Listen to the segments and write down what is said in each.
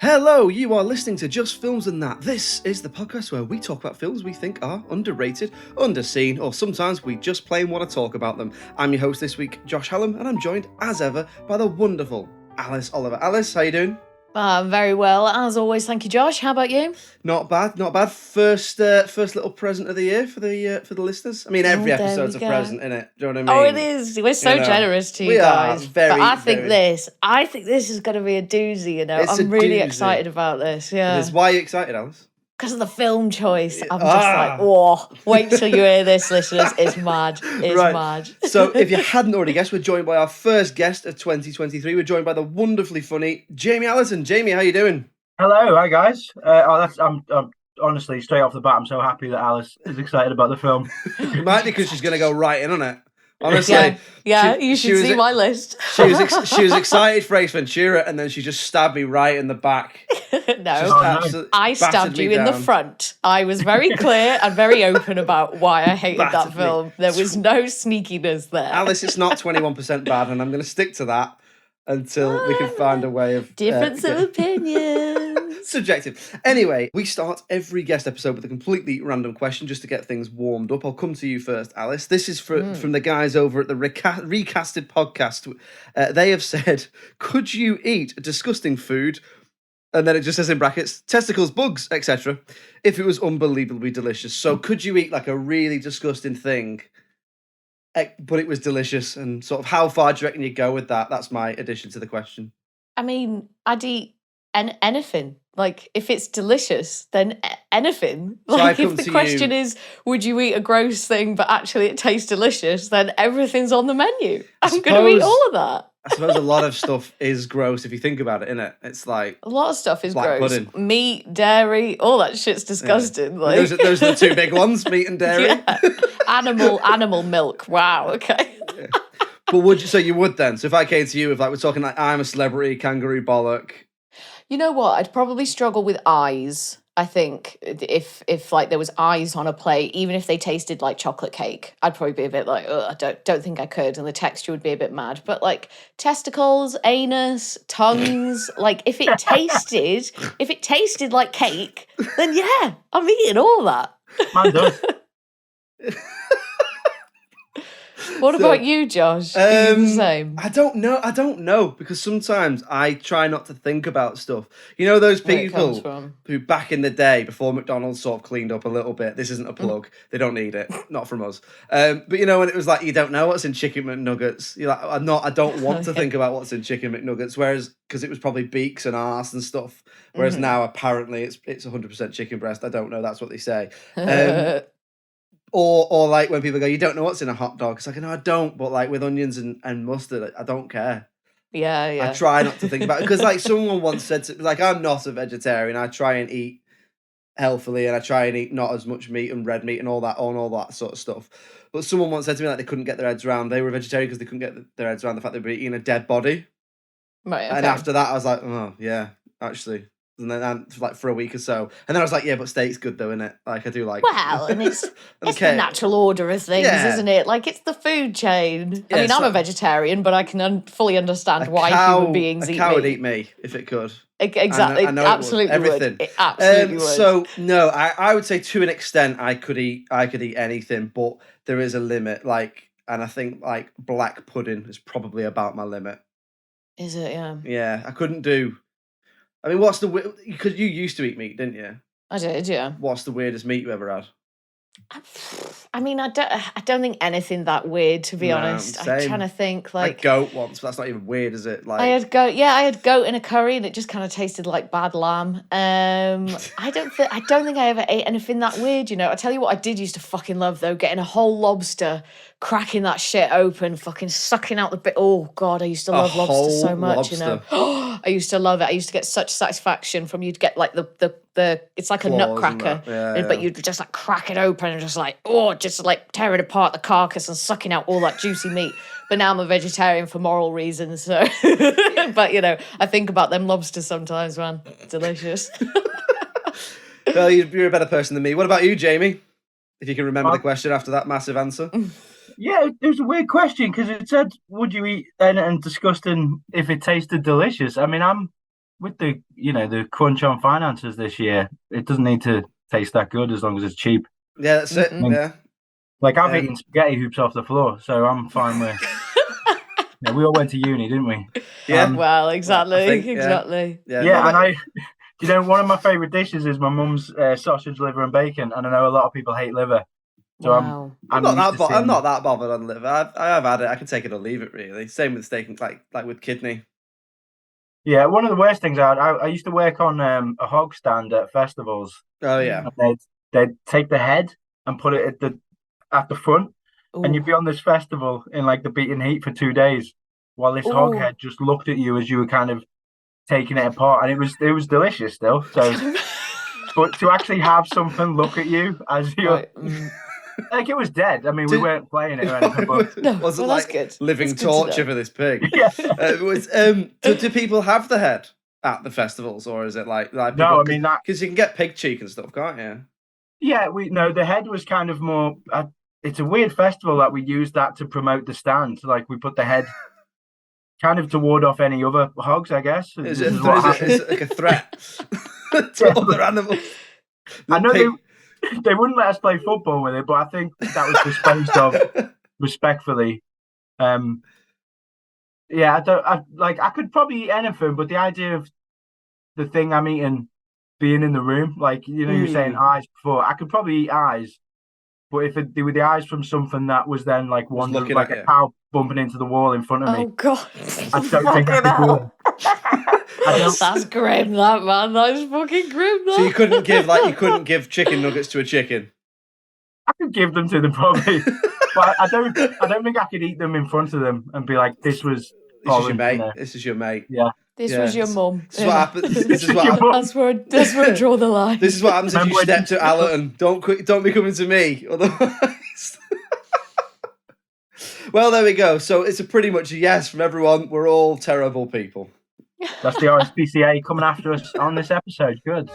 Hello, you are listening to Just Films and That. This is the podcast where we talk about films we think are underrated, underseen, or sometimes we just plain want to talk about them. I'm your host this week, Josh Hallam, and I'm joined, as ever, by the wonderful Alice Oliver. Alice, how you doing? Very well, as always. Thank you, Josh. How about you? Not bad, not bad. First little present of the year for the listeners. I mean, every episode's a present, isn't it? Do you know what I mean? Oh, it is. We're so generous to you guys. But I think this is going to be a doozy. You know, I'm really excited about this. Yeah. Why are you excited, Alice? Because of the film choice. I'm just like, whoa, wait till you hear this, listeners. It's mad. It's mad. So if you hadn't already guessed, we're joined by our first guest of 2023. We're joined by the wonderfully funny Jamie Allerton. Jamie, how you doing? Hello, hi guys. I'm honestly, straight off the bat, I'm so happy that Alice is excited about the film. It might be because she's going to go right in on it. Honestly, you should see my list. She was excited for Ace Ventura, and then she just stabbed me right in the back. No, I stabbed you in the front. I was very clear and very open about why I hated that film. There was no sneakiness there. Alice, it's not 21% bad, and I'm going to stick to that until we can find a way of... Difference of opinion. Subjective. Anyway, we start every guest episode with a completely random question just to get things warmed up. I'll come to you first, Alice. This is from the guys over at the Recasted podcast. They have said, could you eat a disgusting food, and then it just says in brackets, testicles, bugs, etc., if it was unbelievably delicious? So could you eat like a really disgusting thing, but it was delicious? And sort of how far do you reckon you go with that? That's my addition to the question. I mean, I'd eat anything. Like, if it's delicious, then anything. Like, if the question is, would you eat a gross thing, but actually it tastes delicious, then everything's on the menu. I'm going to eat all of that. I suppose a lot of stuff is gross if you think about it, innit? It's like... A lot of stuff is gross. Pudding. Meat, dairy, all that shit's disgusting. Yeah. Like. Those are the two big ones, meat and dairy. Yeah. Animal milk. Wow, okay. Yeah. But you would then? So if I came to you, if like we're talking like I'm a celebrity, kangaroo bollock... You know what? I'd probably struggle with eyes. I think if like there was eyes on a plate, even if they tasted like chocolate cake, I'd probably be a bit like, I don't think I could, and the texture would be a bit mad. But like testicles, anus, tongues, like if it tasted like cake, then yeah, I'm eating all that. Man does. What about you, Josh? Are you the same? I don't know, because sometimes I try not to think about stuff. You know those people who back in the day, before McDonald's sort of cleaned up a little bit, this isn't a plug, they don't need it, not from us. But you know when it was like, you don't know what's in Chicken McNuggets, you're like, I don't want to think about what's in Chicken McNuggets, whereas, because it was probably beaks and arse and stuff, whereas now apparently it's 100% chicken breast. I don't know, that's what they say. Or like when people go, you don't know what's in a hot dog. It's like, no, I don't. But like with onions and mustard, I don't care. Yeah. I try not to think about it. Because like someone once said, like, I'm not a vegetarian. I try and eat healthily, and I try and eat not as much meat and red meat and all that sort of stuff. But someone once said to me like they couldn't get their heads around. They were a vegetarian because they couldn't get their heads around the fact they were eating a dead body. Right. Okay. And after that, I was like, oh yeah, actually. And then like for a week or so, and then I was like, yeah, but steak's good though, isn't it? Like I do like. Well, and it's the natural order of things, isn't it? Like it's the food chain. Yeah, I mean, I'm a vegetarian, but I can fully understand why human beings eat meat. A cow would eat me if it could. Exactly, I know absolutely everything. It absolutely would. So no, I would say to an extent I could eat anything, but there is a limit. Like, and I think like black pudding is probably about my limit. Is it? Yeah. Yeah, I couldn't do. I mean, because you used to eat meat, didn't you? I did, yeah. What's the weirdest meat you ever had? I mean, I don't think anything that weird, to be honest. Same. I'm trying to think, like... I had goat once, but that's not even weird, is it? Like... I had goat in a curry, and it just kind of tasted like bad lamb. I don't think I ever ate anything that weird, you know. I tell you what I did used to fucking love, though, getting a whole lobster, cracking that shit open, fucking sucking out the bit. Oh, God, I used to love lobster so much, you know. I used to love it. I used to get such satisfaction from you'd get, like, the it's like a nutcracker, but you'd just, like, crack it open and just, like, just, like, tearing apart the carcass and sucking out all that juicy meat. But now I'm a vegetarian for moral reasons, so... But, you know, I think about them lobsters sometimes, man. Delicious. Well, you're a better person than me. What about you, Jamie? If you can remember the question after that massive answer. Yeah, it was a weird question because it said, would you eat anything disgusting if it tasted delicious? I mean, I'm with the the crunch on finances this year, it doesn't need to taste that good as long as it's cheap. Yeah, that's it. I mean, Yeah. like I've eaten spaghetti hoops off the floor, so I'm fine with. We all went to uni, didn't we? Yeah. Well, exactly, I think, exactly. Yeah, and one of my favourite dishes is my mum's sausage, liver, and bacon, and I know a lot of people hate liver. So Wow. I'm not that bothered on liver. I have had it. I can take it or leave it. Really. Same with steak, like with kidney. Yeah, one of the worst things I used to work on a hog stand at festivals. Oh yeah. And they'd take the head and put it at the front, and you'd be on this festival in like the beating heat for 2 days, while this hog head just looked at you as you were kind of taking it apart, and it was delicious still. So, but to actually have something look at you as you're like it was dead. I mean, we weren't playing it or anything. But was it like good. Living that's torture for this pig? Yeah. Do people have the head at the festivals, or is it like people, no? I mean that because you can get pig cheek and stuff, can't you? Yeah, the head was kind of more. It's a weird festival that we used that to promote the stand. Like we put the head kind of to ward off any other hogs, I guess. Is it like a threat to other animals? I know they wouldn't let us play football with it, but I think that was disposed of respectfully. Yeah, I could probably eat anything, but the idea of the thing I'm eating being in the room, like you were saying eyes before, I could probably eat eyes, but if they were the eyes from something that was then like wandering, like a cow bumping into the wall in front of me. Oh God! I don't think I could do it. That's grim, that man. That is fucking grim. That. So you couldn't give chicken nuggets to a chicken. I could give them to them probably, but I don't think I could eat them in front of them and be like, "This is your mate. This is your mate." Yeah. This was your mum. This is what happens. That's where I draw the line. This is what happens if you step to Allerton. Don't be coming to me. Otherwise. Well, there we go. So it's a pretty much a yes from everyone. We're all terrible people. That's the RSPCA coming after us on this episode. Good.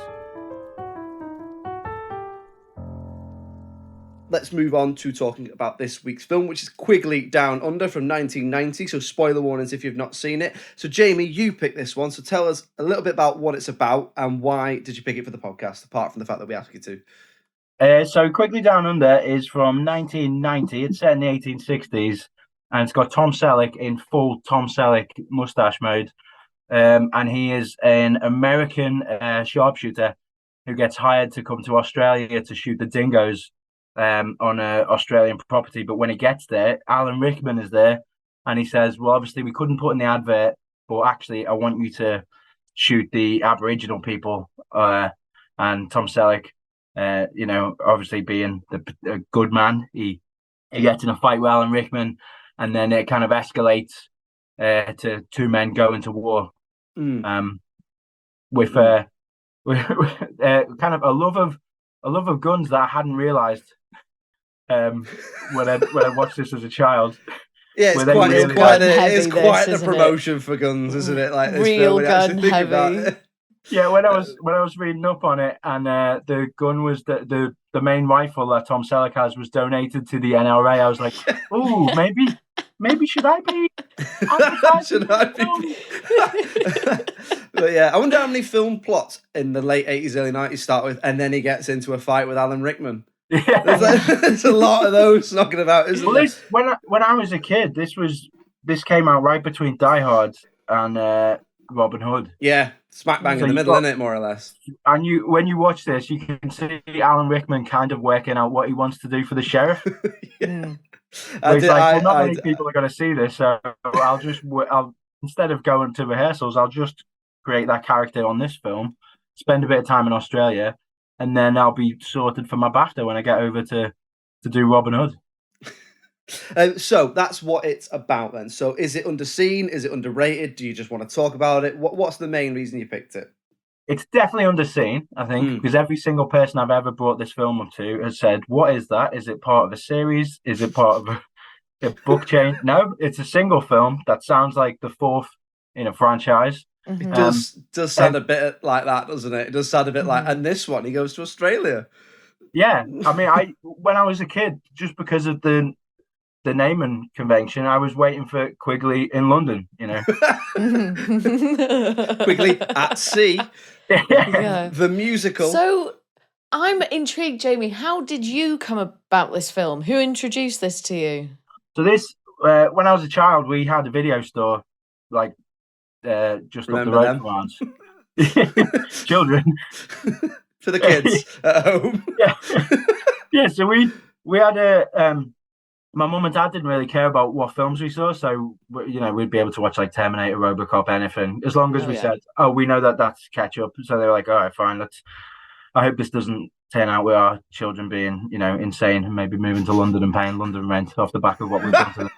Let's move on to talking about this week's film, which is Quigley Down Under from 1990. So spoiler warnings if you've not seen it. So Jamie, you picked this one. So tell us a little bit about what it's about and why did you pick it for the podcast, apart from the fact that we asked you to. So Quigley Down Under is from 1990. It's set in the 1860s, and it's got Tom Selleck in full Tom Selleck mustache mode. And he is an American sharpshooter who gets hired to come to Australia to shoot the dingoes on an Australian property. But when he gets there, Alan Rickman is there, and he says, well, obviously we couldn't put in the advert, but actually I want you to shoot the Aboriginal people. And Tom Selleck, obviously being the good man, he gets in a fight with Alan Rickman, and then it kind of escalates to two men going to war with kind of a love of guns that I hadn't realised when I watched this as a child. Yeah, it's quite the promotion for guns, isn't it? Like this real film, gun heavy. Yeah, when I was reading up on it, and the gun was the main rifle that Tom Selleck has was donated to the NRA. I was like, oh, maybe should I be? But yeah, I wonder how many film plots in the late 80s, early 90s start with, and then he gets into a fight with Alan Rickman. Yeah. There's a lot of those knocking about, isn't there? When I was a kid, this came out right between Die Hard and Robin Hood. Yeah, smack bang in the middle, isn't it, more or less? And when you watch this, you can see Alan Rickman kind of working out what he wants to do for the sheriff. Yeah. Not many people are going to see this, so I'll instead of going to rehearsals, I'll just create that character on this film, spend a bit of time in Australia, and then I'll be sorted for my BAFTA when I get over to do Robin Hood. So that's what it's about then. So is it underseen? Is it underrated? Do you just want to talk about it? What's the main reason you picked it? It's definitely underseen, I think, because every single person I've ever brought this film up to has said, what is that? Is it part of a series? Is it part of a book chain? No, it's a single film that sounds like the fourth in a franchise. It does sound a bit like that, doesn't it? It does sound a bit like, and this one, he goes to Australia. Yeah, I mean, when I was a kid, just because of the the naming convention, I was waiting for Quigley in London. Quigley at sea. Yeah. The musical. So I'm intrigued, Jamie. How did you come about this film? Who introduced this to you? So this, when I was a child, we had a video store, like just up the road from ours. Children. For the kids at home. Yeah. So we had my mum and dad didn't really care about what films we saw, so we'd be able to watch like Terminator, RoboCop, anything, as long as we said, "Oh, we know that's ketchup." So they were like, "All right, fine. I hope this doesn't turn out with our children being, insane and maybe moving to London and paying London rent off the back of what we've done to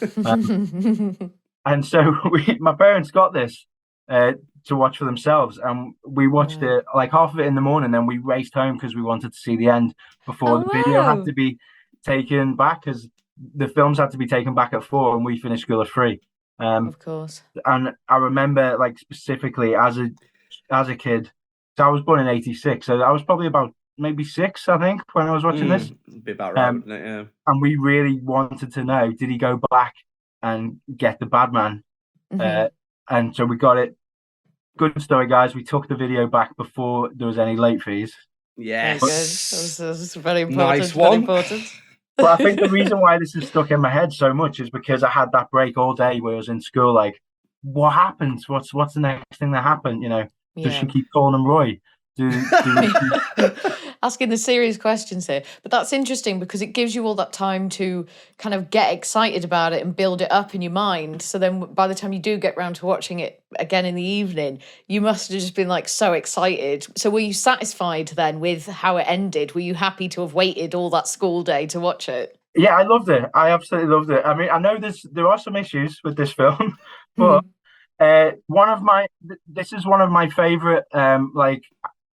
them." And so my parents got this to watch for themselves, and we watched it like half of it in the morning. Then we raced home because we wanted to see the end before the video had to be taken back, because the films had to be taken back at 4 and we finished school at 3. Of course. And I remember, like, specifically as a kid, so I was born in 86, so I was probably about maybe 6, I think, when I was watching this. Be about right, wouldn't it? Yeah. And we really wanted to know, did he go back and get the bad man? And so we got it. Good story, guys. We took the video back before there was any late fees. Yes. That was very important. Nice one. Very important. But I think the reason why this is stuck in my head so much is because I had that break all day where I was in school, like, what happens? What's the next thing that happened? Does she keep calling him Roy? Asking the serious questions here. But that's interesting because it gives you all that time to kind of get excited about it and build it up in your mind. So then by the time you do get round to watching it again in the evening, you must have just been like so excited. So were you satisfied then with how it ended? Were you happy to have waited all that school day to watch it? Yeah, I loved it. I absolutely loved it. I mean, I know there are some issues with this film, but this is one of my favorite, like,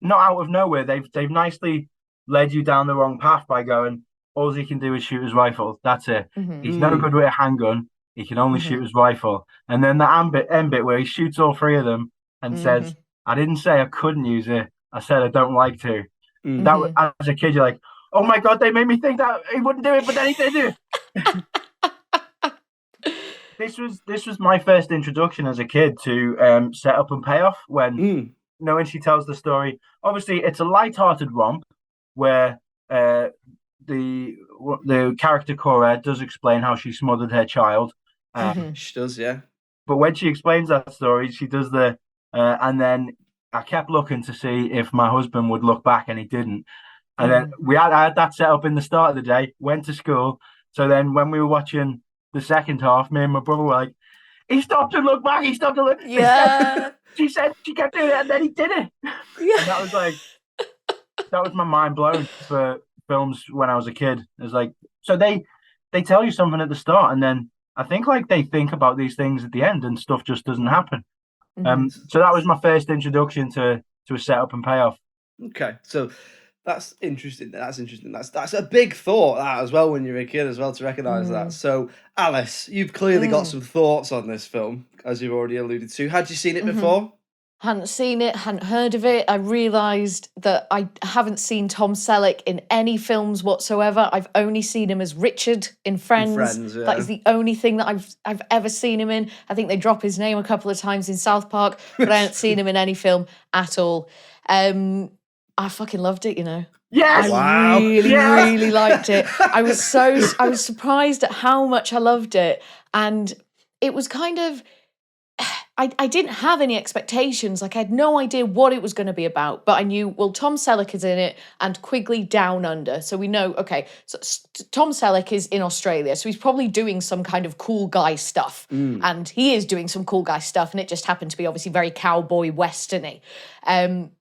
not out of nowhere. They've nicely led you down the wrong path by going, all he can do is shoot his rifle. That's it. He's no good with a handgun. He can only shoot his rifle. And then the end bit where he shoots all 3 of them and says, I didn't say I couldn't use it. I said I don't like to. That, as a kid, you're like, oh my God, they made me think that he wouldn't do it, but then he did it. This was my first introduction as a kid to Set Up and Payoff, when when she tells the story. Obviously, it's a light-hearted romp where the character Cora does explain how she smothered her child. She does, yeah. But when she explains that story, she does and then I kept looking to see if my husband would look back, and he didn't. And then I had that set up in the start of the day, went to school. So then when we were watching the second half, me and my brother were like, he stopped to look back, he stopped to look. Yeah. She said she kept doing it, and then he did it. Yeah. And that was my mind blown for films when I was a kid. It's like, so they tell you something at the start, and then I think like they think about these things at the end, and stuff just doesn't happen. So that was my first introduction to a Set Up and Payoff. Okay, so that's interesting. That's a big thought, that, as well, when you're a kid as well, to recognise that. So, Alice, you've clearly got some thoughts on this film, as you've already alluded to. Had you seen it before? Hadn't seen it, hadn't heard of it. I realised that I haven't seen Tom Selleck in any films whatsoever. I've only seen him as Richard in Friends. Yeah. That is the only thing that I've ever seen him in. I think they drop his name a couple of times in South Park, but I haven't seen him in any film at all. I fucking loved it, Yes! I really liked it. I was surprised at how much I loved it. And it was kind of, I didn't have any expectations. Like, I had no idea what it was going to be about, but I knew, well, Tom Selleck is in it and Quigley Down Under. So we know, okay, so Tom Selleck is in Australia, so he's probably doing some kind of cool guy stuff. And he is doing some cool guy stuff, and it just happened to be obviously very cowboy westerny.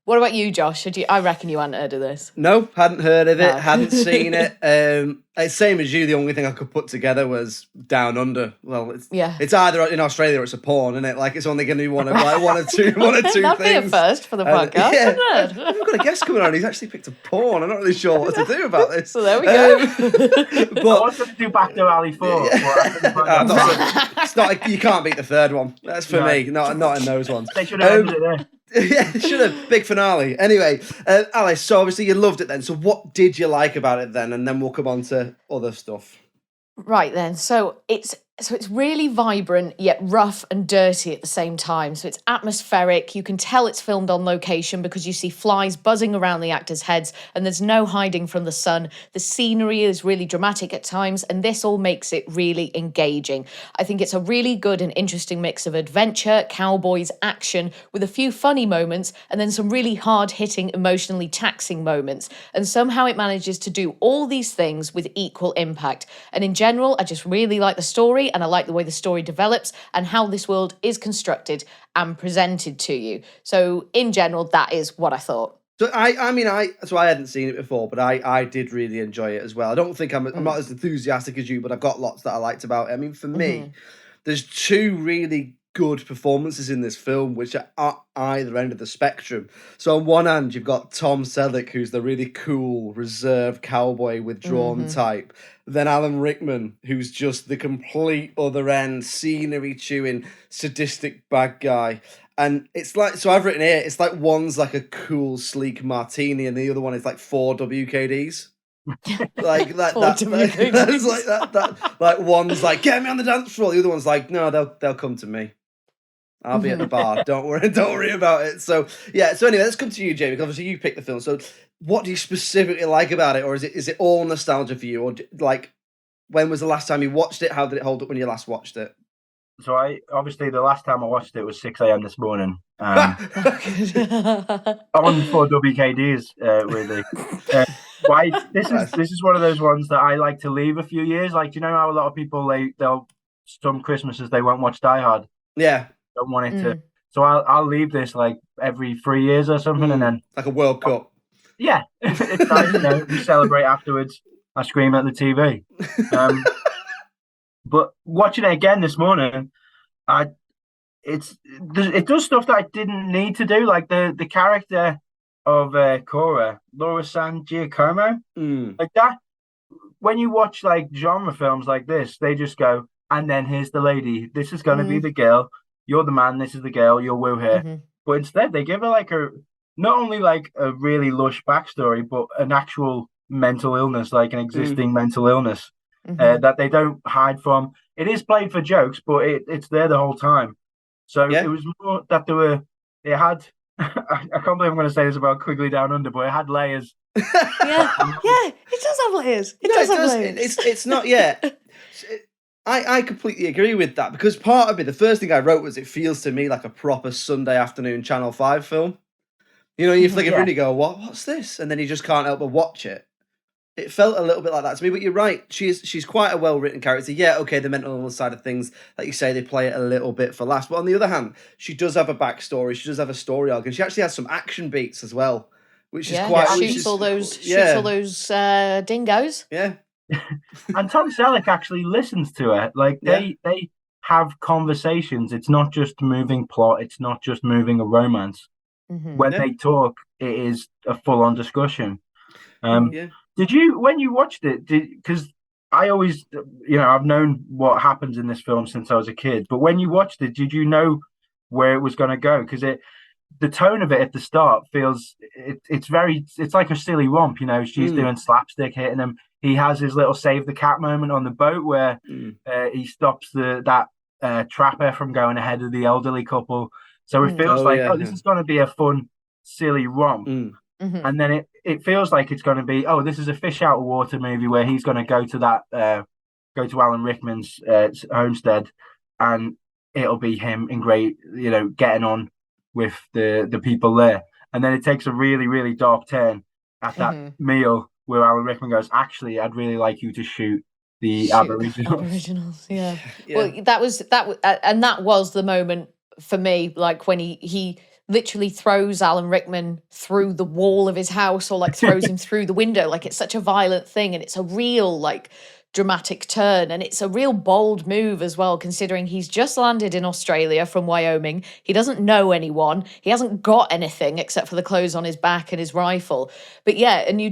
What about you, Josh? I reckon you hadn't heard of this. No, hadn't heard of it, hadn't seen it. Same as you, the only thing I could put together was Down Under. Well, it's either in Australia or it's a porn, isn't it? Like, it's only going to be one or two That'd things. That'd be a first for the podcast, yeah. wouldn't it? I've got a guest coming on. He's actually picked a porn. I'm not really sure what to do about this. So there we go. But I wanted to do Back to Alley 4. It's not. You can't beat the third one. That's for me. Not in those ones. They should have ended it there. Yeah, should have. Big finale. Anyway, Alice, so obviously you loved it then. So what did you like about it then? And then we'll come on to other stuff. Right then, so it's really vibrant yet rough and dirty at the same time. So it's atmospheric. You can tell it's filmed on location because you see flies buzzing around the actors' heads, and there's no hiding from the sun. The scenery is really dramatic at times, and this all makes it really engaging. I think it's a really good and interesting mix of adventure, cowboys, action, with a few funny moments, and then some really hard-hitting, emotionally taxing moments. And somehow it manages to do all these things with equal impact. And in general, I just really like the story, and I like the way the story develops and how this world is constructed and presented to you. So in general, that is what I thought. So I hadn't seen it before, but I did really enjoy it as well. I don't think I'm not as enthusiastic as you, but I've got lots that I liked about it. I mean, for me, there's two really good performances in this film, which are at either end of the spectrum. So on one hand, you've got Tom Selleck, who's the really cool, reserved cowboy withdrawn type. Then Alan Rickman, who's just the complete other end, scenery chewing, sadistic bad guy. And it's like, so I've written here, it's like one's like a cool, sleek martini, and the other one is like 4 WKDs. Like that, that's like that. Like one's like, get me on the dance floor. The other one's like, no, they'll come to me. I'll be at the bar. Don't worry about it. So yeah. So anyway, let's come to you, Jamie. Obviously, you picked the film. So what do you specifically like about it, or is it all nostalgia for you, or like when was the last time you watched it? How did it hold up when you last watched it? So obviously the last time I watched it was 6 a.m. this morning. On 4 WKDs, really. This is one of those ones that I like to leave a few years. Like, you know how a lot of people they'll some Christmases they won't watch Die Hard. Yeah, don't want it to. So I'll leave this like every 3 years or something, and then like a World Cup. Yeah, it's nice. You know, we celebrate afterwards. I scream at the TV. But watching it again this morning, it does stuff that I didn't need to do. Like the character of Cora, Laura San Giacomo, like that. When you watch like genre films like this, they just go, and then here's the lady. This is going to be the girl. You're the man. This is the girl. You'll woo her. But instead, they give her like not only like a really lush backstory, but an actual mental illness, like an existing mental illness that they don't hide from. It is played for jokes, but it's there the whole time. So it was more that it had, I can't believe I'm going to say this about Quigley Down Under, but it had layers. Yeah, it does have layers. It does have layers. It's not, I completely agree with that, because part of me, the first thing I wrote was it feels to me like a proper Sunday afternoon Channel 5 film. You know, you flick it through and you go, what's this? And then you just can't help but watch it. It felt a little bit like that to me, but you're right. She's quite a well-written character. Yeah, okay, the mental illness side of things, like you say, they play it a little bit for laughs. But on the other hand, she does have a backstory. She does have a story arc, and she actually has some action beats as well, which is quite. Shoots all those dingoes. Yeah. And Tom Selleck actually listens to her. Like they have conversations. It's not just moving plot. It's not just moving a romance. When they talk, it is a full-on discussion. Did you, when you watched it, because I always, I've known what happens in this film since I was a kid, but when you watched it, did you know where it was going to go? Because the tone of it at the start feels, it's like a silly romp, she's doing slapstick, hitting him. He has his little save the cat moment on the boat where he stops that trapper from going ahead of the elderly couple. So it feels this is going to be a fun, silly romp. And then it feels like it's going to be, this is a fish out of water movie where he's going to go to Alan Rickman's homestead, and it'll be him in great, getting on with the people there. And then it takes a really, really dark turn at that meal where Alan Rickman goes, actually, I'd really like you to shoot the Aboriginals. Yeah. Well, that was the moment for me, like when he literally throws Alan Rickman through the wall of his house, or like throws him through the window. Like, it's such a violent thing, and it's a real like dramatic turn, and it's a real bold move as well, considering he's just landed in Australia from Wyoming. He doesn't know anyone. He hasn't got anything except for the clothes on his back and his rifle. But yeah, and you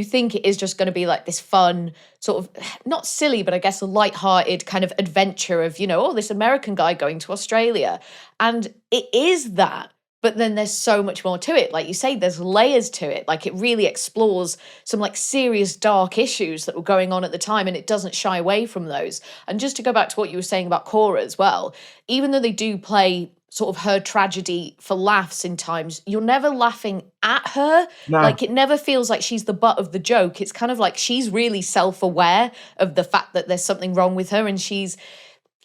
think it is just going to be like this fun sort of, not silly, but I guess a light-hearted kind of adventure of, this American guy going to Australia. And it is that. but then there's so much more to it. Like you say, there's layers to it. Like it really explores some like serious dark issues that were going on at the time, and it doesn't shy away from those. And just to go back to what you were saying about Cora as well, even though they do play sort of her tragedy for laughs in times, you're never laughing at her. No. Like it never feels like she's the butt of the joke. It's kind of like she's really self-aware of the fact that there's something wrong with her, and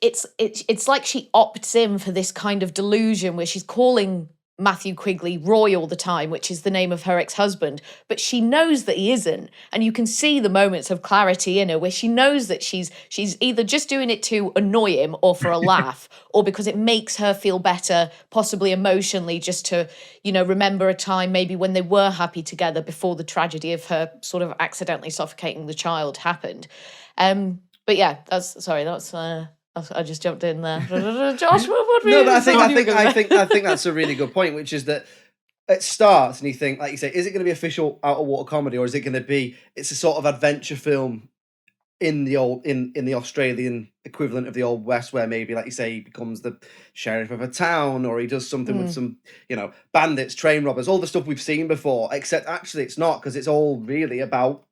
it's like she opts in for this kind of delusion where she's calling Matthew Quigley Roy all the time, which is the name of her ex-husband, but she knows that he isn't. And you can see the moments of clarity in her where she knows that she's either just doing it to annoy him or for a laugh, or because it makes her feel better, possibly emotionally, just to, remember a time maybe when they were happy together before the tragedy of her sort of accidentally suffocating the child happened. But yeah, I just jumped in there. Josh, what were you? No, but I think that's a really good point, which is that it starts and you think, like you say, is it going to be official out of water comedy, or is it going to be? It's a sort of adventure film in the Australian equivalent of the Old West, where maybe, like you say, he becomes the sheriff of a town, or he does something with some, bandits, train robbers, all the stuff we've seen before. Except actually, it's not, because it's all really about.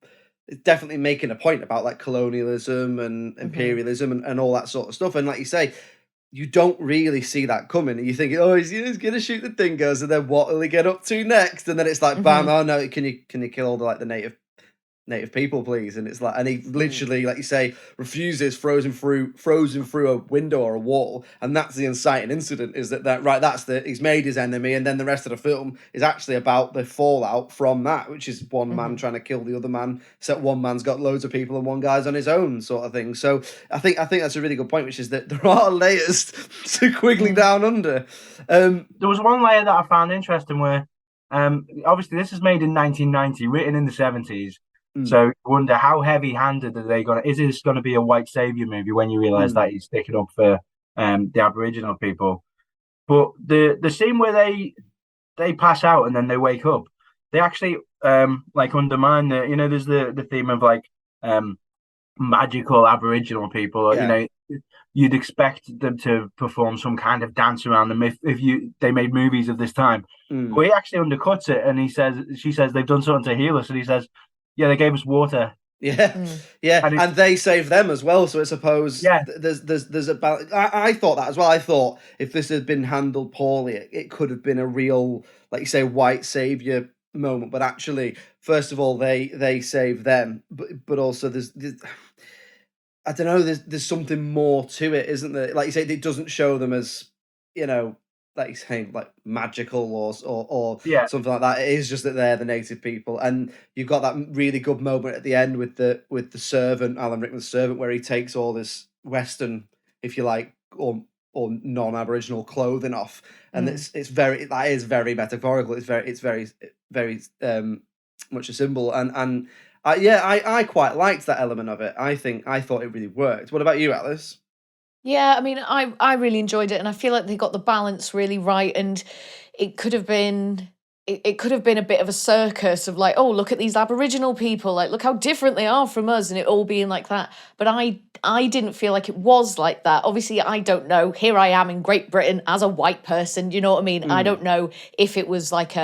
It's definitely making a point about like colonialism and imperialism and all that sort of stuff. And like you say, you don't really see that coming. And you think, oh, he's going to shoot the dingoes, and then what will he get up to next? And then it's like, bam, oh no, can you kill all the native people, please? And it's like, and he literally, like you say, refuses, frozen through a window or a wall, and that's the inciting incident. Is he's made his enemy, and then the rest of the film is actually about the fallout from that, which is one man trying to kill the other man. So one man's got loads of people and one guy's on his own, sort of thing. So I think that's a really good point, which is that there are layers to Quigley Down Under. There was one layer that I found interesting where, obviously this is made in 1990, written in the 70s. So you wonder how heavy-handed are they going to... Is this going to be a white saviour movie when you realise that he's sticking up for the Aboriginal people? But the scene where they pass out and then they wake up, they actually undermine there's the theme of magical Aboriginal people. Yeah. You'd expect them to perform some kind of dance around them if they made movies of this time. But he actually undercuts it, and she says they've done something to heal us, and he says, yeah, they gave us water. Yeah, and they saved them as well. So I suppose there's a balance. I thought that as well. I thought if this had been handled poorly, it could have been a real, like you say, white savior moment. But actually, first of all, they save them, but also there's I don't know. There's something more to it, isn't there? Like you say, it doesn't show them as like you say, like magical or something like that. It is just that they're the native people, and you've got that really good moment at the end with the servant, Alan Rickman's servant, where he takes all this Western, if you like, or non-Aboriginal clothing off, and that is very metaphorical. It's very much a symbol, and I quite liked that element of it. I thought it really worked. What about you, Alice? Yeah, I mean, I really enjoyed it, and I feel like they got the balance really right, and it could have been a bit of a circus of like, oh, look at these Aboriginal people, like look how different they are from us, and it all being like that. But I didn't feel like it was like that. Obviously, I don't know. Here I am in Great Britain as a white person. You know what I mean? I don't know if it was like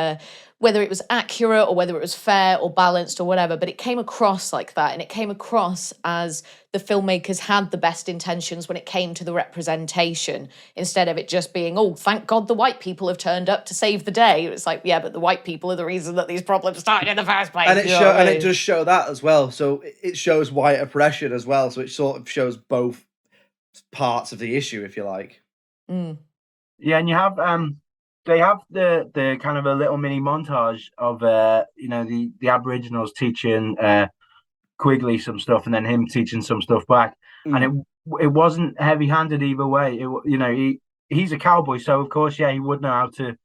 whether it was accurate or whether it was fair or balanced or whatever, but it came across like that, and it came across as the filmmakers had the best intentions when it came to the representation, instead of it just being, oh, thank God the white people have turned up to save the day. It's like, yeah, but the white people are the reason that these problems started in the first place. And it does show that as well. So it shows white oppression as well. So it sort of shows both parts of the issue, if you like. Yeah, and you have they have the kind of a little mini montage of the Aboriginals teaching Quigley some stuff, and then him teaching some stuff back, and it wasn't heavy-handed either way. He's a cowboy, so of course, he would know how to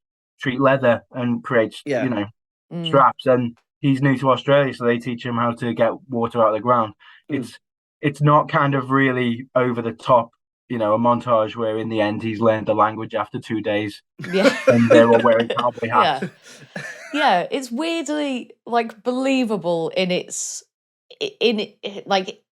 treat leather and create straps, and he's new to Australia, so they teach him how to get water out of the ground. It's not kind of really over the top. A montage where in the end he's learned the language after 2 days. Yeah. And they're all wearing cowboy hats. Yeah, it's weirdly like believable in its like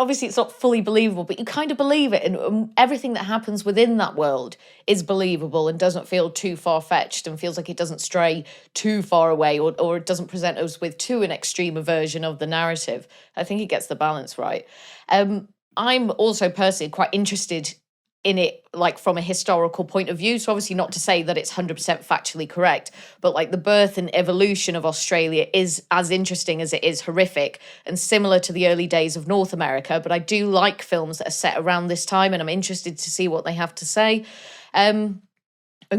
obviously it's not fully believable, but you kind of believe it, and everything that happens within that world is believable and doesn't feel too far-fetched and feels like it doesn't stray too far away, or it doesn't present us with too an extreme a version of the narrative. I think it gets the balance right. I'm also personally quite interested in it, like from a historical point of view. So obviously not to say that it's 100% factually correct, but like the birth and evolution of Australia is as interesting as it is horrific and similar to the early days of North America. But I do like films that are set around this time, and I'm interested to see what they have to say. And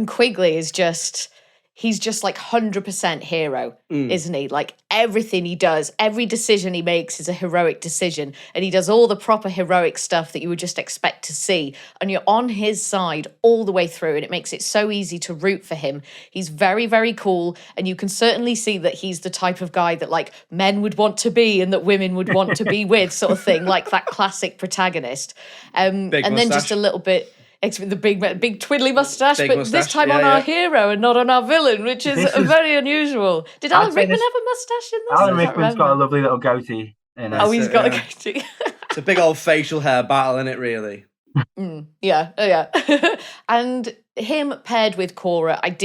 Quigley is just, he's just like 100% hero, isn't he? Like everything he does, every decision he makes is a heroic decision. And he does all the proper heroic stuff that you would just expect to see. And you're on his side all the way through. And it makes it so easy to root for him. He's very, very cool. And you can certainly see that he's the type of guy that like men would want to be and that women would want to be with, sort of thing. Like that classic protagonist. And then just a little bit... the big twiddly mustache, this time on our hero and not on our villain, which is very unusual. Did Alan Rickman have a mustache in this? Alan Rickman's got a lovely little goatee in it. Oh, he's got a goatee. It's a big old facial hair battle, isn't it, really? Yeah. And him paired with Cora, I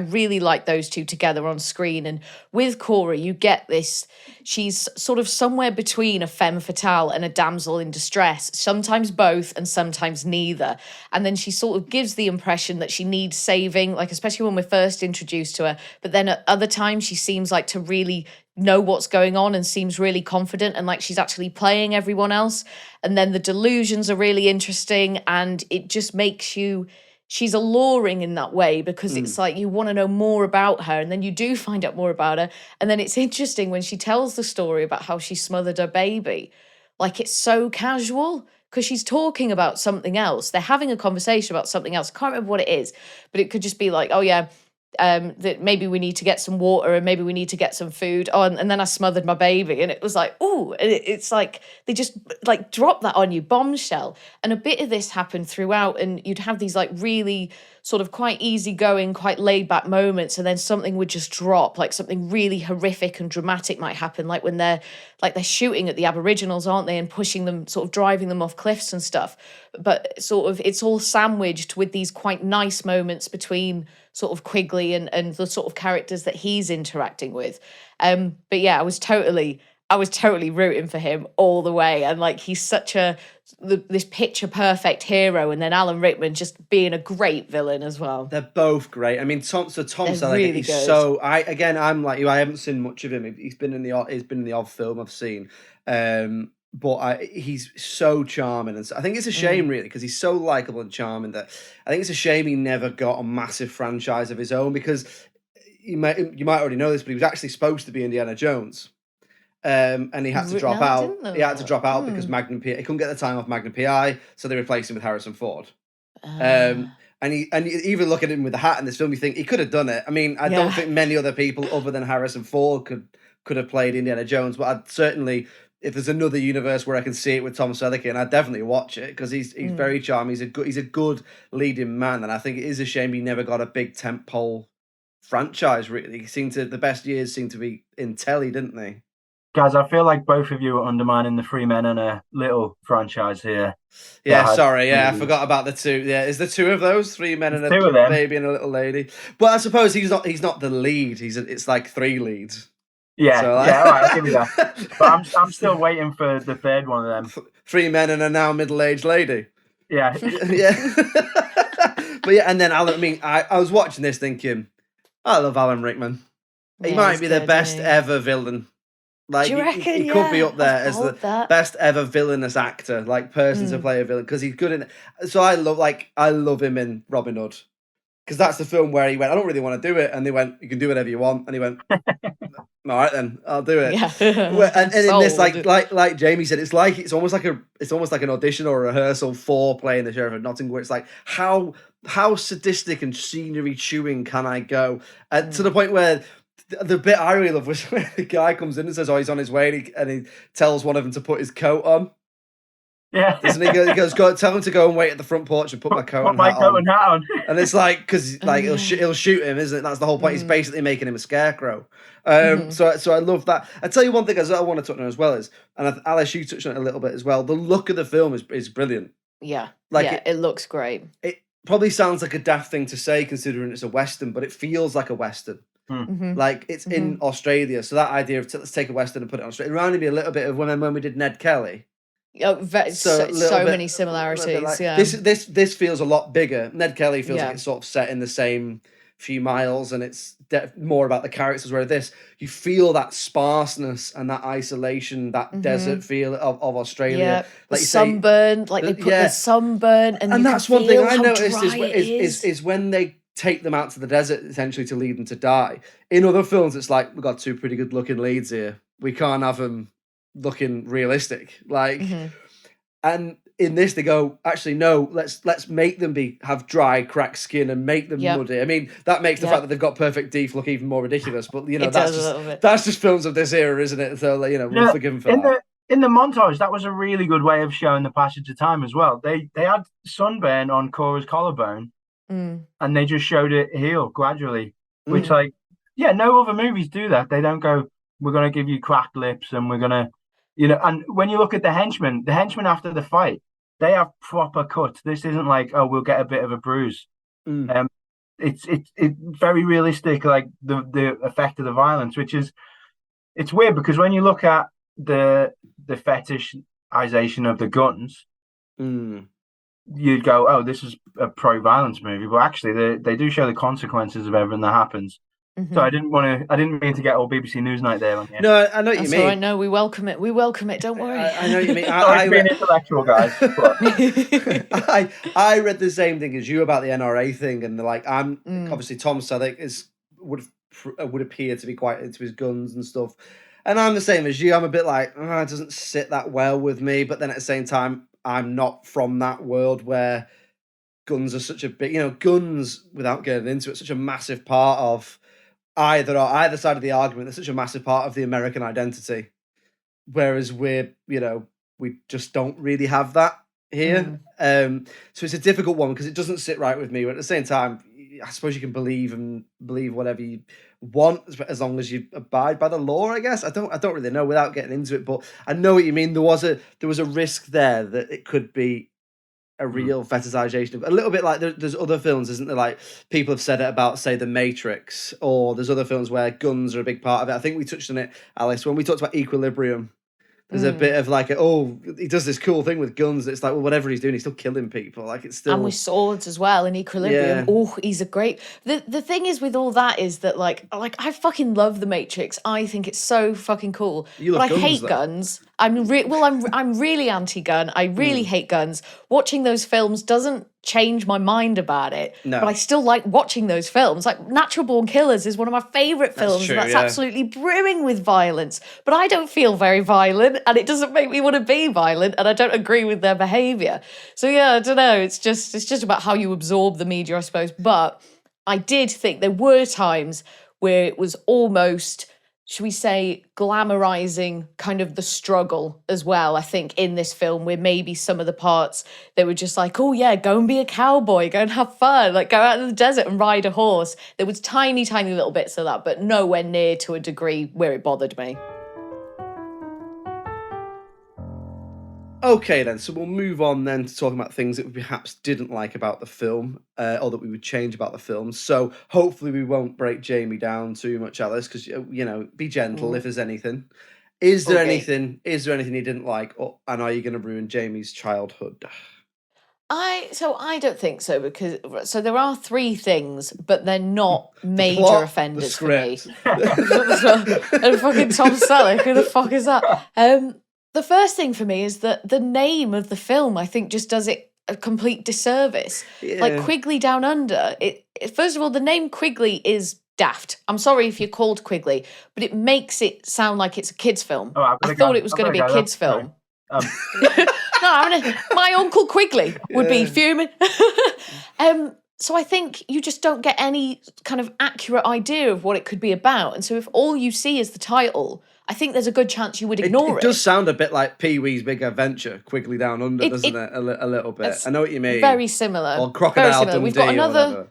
really like those two together on screen. And with Cora, you get this, she's sort of somewhere between a femme fatale and a damsel in distress, sometimes both and sometimes neither. And then she sort of gives the impression that she needs saving, like especially when we're first introduced to her. But then at other times, she seems like to really know what's going on and seems really confident and like she's actually playing everyone else. And then the delusions are really interesting, and it just makes you, she's alluring in that way because it's like you want to know more about her, and then you do find out more about her. And then it's interesting when she tells the story about how she smothered her baby. Like it's so casual because she's talking about something else. They're having a conversation about something else. I can't remember what it is, but it could just be like, oh yeah, that maybe we need to get some water and maybe we need to get some food. Oh, and then I smothered my baby, and it was like, ooh, it's like they just like drop that on you, bombshell. And a bit of this happened throughout, and you'd have these like really sort of quite easygoing, quite laid back moments, and then something would just drop, like something really horrific and dramatic might happen, like when they're shooting at the Aboriginals, aren't they, and pushing them, sort of driving them off cliffs and stuff. But sort of it's all sandwiched with these quite nice moments between sort of Quigley and the sort of characters that he's interacting with. But yeah, I was totally rooting for him all the way. And like, he's such this picture perfect hero. And then Alan Rickman just being a great villain as well. They're both great. I mean, Tom Selleck, really he's good. So I'm like you, I haven't seen much of him. He's been in the odd film I've seen. But he's so charming, and I think it's a shame, really, because he's so likable and charming that I think it's a shame he never got a massive franchise of his own. Because you might already know this, but he was actually supposed to be Indiana Jones, and he had to drop out. He had to drop out because Magnum PI, he couldn't get the time off Magnum PI, so they replaced him with Harrison Ford. And even look at him with the hat in this film, you think he could have done it. I mean, I don't think many other people other than Harrison Ford could have played Indiana Jones, but I'd certainly. If there's another universe where I can see it with Tom Selleck in, I'd definitely watch it because he's very charming. He's a good leading man, and I think it is a shame he never got a big tentpole franchise. Really, the best years seem to be in telly, didn't they? Guys, I feel like both of you are undermining the Three Men and a Little franchise here. Yeah, sorry. Yeah, I forgot about the two. Yeah, is there two of those? Three Men and a baby and a little lady. But I suppose he's not the lead. It's like three leads. Yeah, all right, I'll give you that. But I'm still waiting for the third one of them. Three men and a now middle-aged lady. Yeah. Yeah. But yeah, and then Alan, I mean, I was watching this thinking, I love Alan Rickman. He might be the best ever villain. Like, do you reckon? He could be up there as the best ever villainous actor, like person to play a villain, because he's good in it. So I love him in Robin Hood. Because that's the film where he went, I don't really want to do it. And they went, you can do whatever you want. And he went, all right then, I'll do it. Yeah. And in this, like Jamie said, it's almost like an audition or a rehearsal for playing the Sheriff of Nottingham, where it's like, how sadistic and scenery chewing can I go? To the point where the bit I really love was when the guy comes in and says, oh, he's on his way, and he tells one of them to put his coat on. Yeah. Doesn't he? He goes, go, tell him to go and wait at the front porch and put my coat and hat on. And it's like, because like he'll shoot him, isn't it? That's the whole point. He's basically making him a scarecrow. So I love that. I tell you one thing I want to touch on as well is, and Alice, you touched on it a little bit as well. The look of the film is brilliant. Yeah, like it looks great. It probably sounds like a daft thing to say considering it's a Western, but it feels like a Western. Like it's in Australia, so that idea of let's take a Western and put it on Australia, it reminded me a little bit of when we did Ned Kelly. Oh, so many similarities. Like, yeah, this feels a lot bigger. Ned Kelly feels like it's sort of set in the same few miles, and it's more about the characters. Where this, you feel that sparseness and that isolation, that desert feel of Australia. Yeah, like you sunburn, like they put the sunburn, and that's one thing I noticed is when they take them out to the desert essentially to lead them to die. In other films, it's like we've got two pretty good looking leads here. We can't have them looking realistic, like, and in this they go, actually no, let's make them have dry, cracked skin and make them muddy. I mean, that makes the fact that they've got perfect teeth look even more ridiculous. But you know, that's just films of this era, isn't it? So you know, we'll forgive them for that. In the montage, that was a really good way of showing the passage of time as well. They had sunburn on Cora's collarbone, and they just showed it heal gradually. Which, like, no other movies do that. They don't go, we're going to give you cracked lips and we're going to, you know. And when you look at the henchmen after the fight, they have proper cuts. This isn't like, oh, we'll get a bit of a bruise. It's very realistic, like the effect of the violence, which is, it's weird because when you look at the fetishization of the guns, you'd go, oh, this is a pro-violence movie, but actually they do show the consequences of everything that happens. So I didn't mean to get all BBC Newsnight there on here. No, I know what you mean. I know, we welcome it. Don't worry. I know what you mean. Sorry for being intellectual, guys. I read the same thing as you about the NRA thing, and like, obviously Tom Selleck would appear to be quite into his guns and stuff, and I'm the same as you. I'm a bit like, it doesn't sit that well with me, but then at the same time, I'm not from that world where guns are such a big, guns, without getting into it, such a massive part of either side of the argument. They're such a massive part of the American identity, whereas we just don't really have that here. So it's a difficult one because it doesn't sit right with me. But at the same time, I suppose you can believe whatever you want as long as you abide by the law, I guess. I don't really know without getting into it, but I know what you mean. There was a risk there that it could be a real fetishization, a little bit like there's other films, isn't there? Like, people have said it about, say, The Matrix, or there's other films where guns are a big part of it. I think we touched on it, Alice, when we talked about Equilibrium. There's a bit of like, he does this cool thing with guns. It's like, well, whatever he's doing, he's still killing people. Like, it's still, and with swords as well in Equilibrium. He's a great. The thing is with all that is that like I fucking love The Matrix. I think it's so fucking cool. But I hate guns. I'm really anti-gun. I really hate guns. Watching those films doesn't change my mind about it. No. But I still like watching those films. Like, Natural Born Killers is one of my favourite films. That's absolutely brimming with violence. But I don't feel very violent, and it doesn't make me want to be violent, and I don't agree with their behaviour. So yeah, I don't know. It's just about how you absorb the media, I suppose. But I did think there were times where it was almost, should we say, glamorizing kind of the struggle as well. I think in this film, where maybe some of the parts, they were just like, oh yeah, go and be a cowboy, go and have fun, like go out in the desert and ride a horse. There was tiny little bits of that, but nowhere near to a degree where it bothered me. Okay then, so we'll move on then to talking about things that we perhaps didn't like about the film, or that we would change about the film. So hopefully we won't break Jamie down too much, Alice, because be gentle if there's anything. Is there anything you didn't like, and are you going to ruin Jamie's childhood? I don't think so, because there are three things, but they're not major plot, offenders for me. the And fucking Tom Selleck, who the fuck is that? The first thing for me is that the name of the film, I think, just does it a complete disservice. Yeah. Like, Quigley Down Under, first of all, the name Quigley is daft. I'm sorry if you're called Quigley, but it makes it sound like it's a kid's film. I thought it was going to be a kid's film. No, my Uncle Quigley would be fuming. So I think you just don't get any kind of accurate idea of what it could be about. And so if all you see is the title, I think there's a good chance you would ignore it. It does sound a bit like Pee-wee's Big Adventure, Quigley Down Under, doesn't it? A little bit. I know what you mean. Very similar. Or Crocodile Dundee.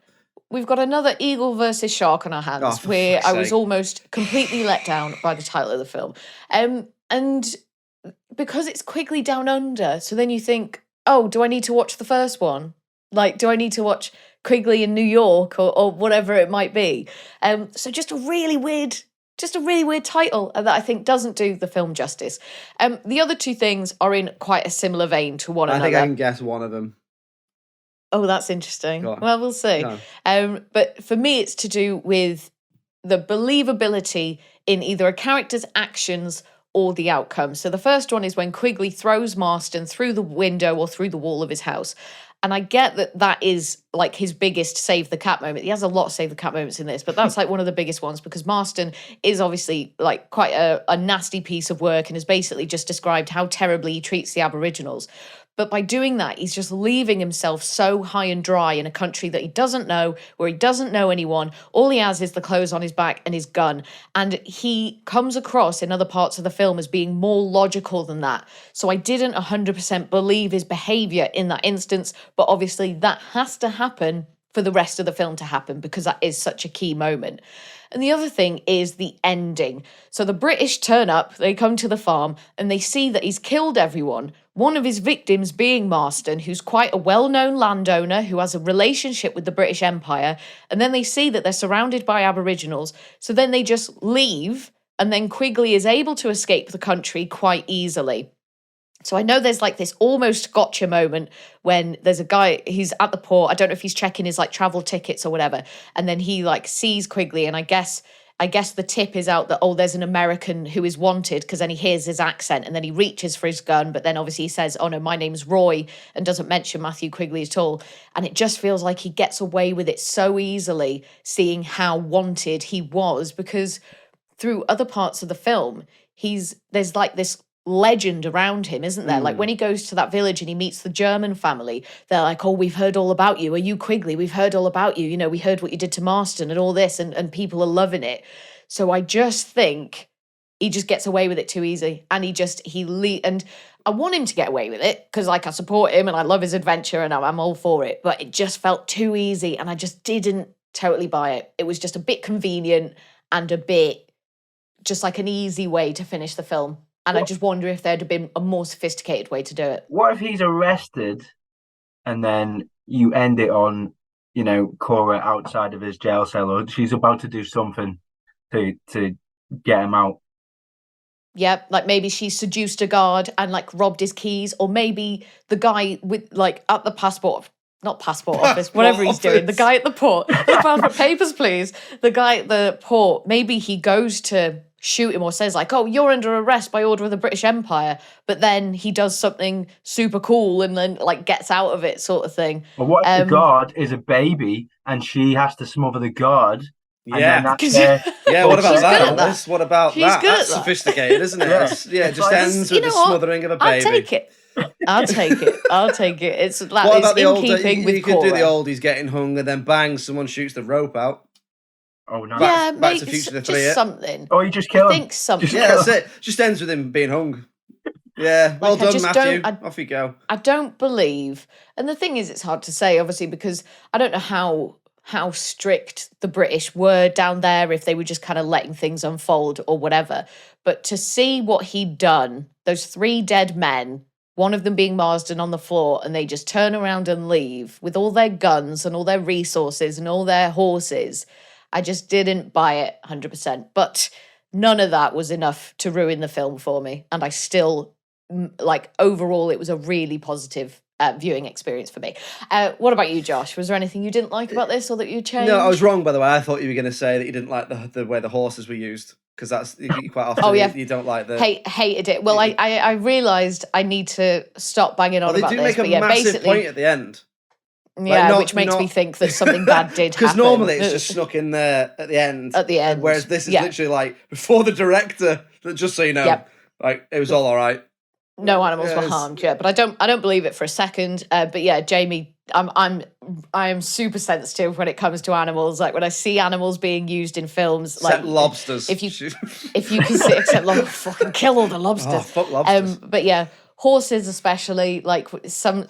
We've got another eagle versus shark on our hands, where I was almost completely let down by the title of the film. And because it's Quigley Down Under, so then you think, oh, do I need to watch the first one? Like, do I need to watch Quigley in New York or whatever it might be? So just a really weird title that I think doesn't do the film justice. The other two things are in quite a similar vein to one another. I think I can guess one of them. Oh, that's interesting. Well, we'll see. But for me, it's to do with the believability in either a character's actions or the outcome. So the first one is when Quigley throws Marston through the window or through the wall of his house. And I get that is like his biggest save the cat moment. He has a lot of save the cat moments in this, but that's like one of the biggest ones because Marston is obviously like quite a nasty piece of work and has basically just described how terribly he treats the Aboriginals. But by doing that, he's just leaving himself so high and dry in a country that he doesn't know, where he doesn't know anyone. All he has is the clothes on his back and his gun. And he comes across in other parts of the film as being more logical than that. So I didn't 100% believe his behaviour in that instance. But obviously that has to happen for the rest of the film to happen because that is such a key moment. And the other thing is the ending. So the British turn up, they come to the farm, and they see that he's killed everyone. One of his victims being Marston, who's quite a well-known landowner who has a relationship with the British Empire. And then they see that they're surrounded by Aboriginals. So then they just leave, and then Quigley is able to escape the country quite easily. So I know there's like this almost gotcha moment when there's a guy, he's at the port. I don't know if he's checking his like travel tickets or whatever. And then he like sees Quigley, and I guess the tip is out that, oh, there's an American who is wanted, because then he hears his accent and then he reaches for his gun. But then obviously he says, oh no, my name's Roy, and doesn't mention Matthew Quigley at all. And it just feels like he gets away with it so easily, seeing how wanted he was, because through other parts of the film, there's like this legend around him, isn't there? Like when he goes to that village and he meets the German family, they're like, oh, we've heard all about you. Are you Quigley? We've heard all about you. You know, we heard what you did to Marston and all this, and people are loving it. So I just think he just gets away with it too easy. And and I want him to get away with it because like I support him and I love his adventure and I'm all for it. But it just felt too easy and I just didn't totally buy it. It was just a bit convenient and a bit just like an easy way to finish the film. And I just wonder if there'd have been a more sophisticated way to do it. What if he's arrested and then you end it on, you know, Cora outside of his jail cell, or she's about to do something to get him out? Yeah, like maybe she seduced a guard and like robbed his keys, or maybe the guy with like at the passport office, whatever he's doing, the guy at the port, the passport papers, please. The guy at the port, maybe he goes to shoot him or says like, oh, you're under arrest by order of the British Empire, but then he does something super cool and then like gets out of it, sort of thing. But what if the guard is a baby and she has to smother the guard? Yeah, what about that? What about that? That's sophisticated, isn't it? Yeah, it just ends with the smothering of a baby. I'll take it. It's that what about is in keeping with Cora. You could do the old, he's getting hung and then bang, someone shoots the rope out. Oh no! Yeah, Back to Future the 3. Just something. Oh, you just kill him. I think something. That's it. Just ends with him being hung. Yeah, well done, Matthew. Off you go. I don't believe, and the thing is, it's hard to say, obviously, because I don't know how strict the British were down there, if they were just kind of letting things unfold or whatever. But to see what he'd done, those 3 dead men, one of them being Marsden on the floor, and they just turn around and leave with all their guns and all their resources and all their horses. I just didn't buy it 100%. But none of that was enough to ruin the film for me. And I still, like, overall, it was a really positive viewing experience for me. What about you, Josh? Was there anything you didn't like about this or that you changed? No, I was wrong, by the way. I thought you were going to say that you didn't like the way the horses were used. Because that's quite often you don't like the... Hated it. Well, I realised I need to stop banging on about this. They do make a massive point at the end. Yeah, like which makes me think that something bad did happen. Because normally it's just snuck in there at the end. Whereas this is literally like before the director, just so you know, like it was all right. no animals were Yes. harmed. Yeah, but I don't believe it for a second. But yeah, Jamie, I am super sensitive when it comes to animals. Like when I see animals being used in films, Except like lobsters. if you can see, except fucking kill all the lobsters. Oh, fuck lobsters. But yeah, horses especially, like some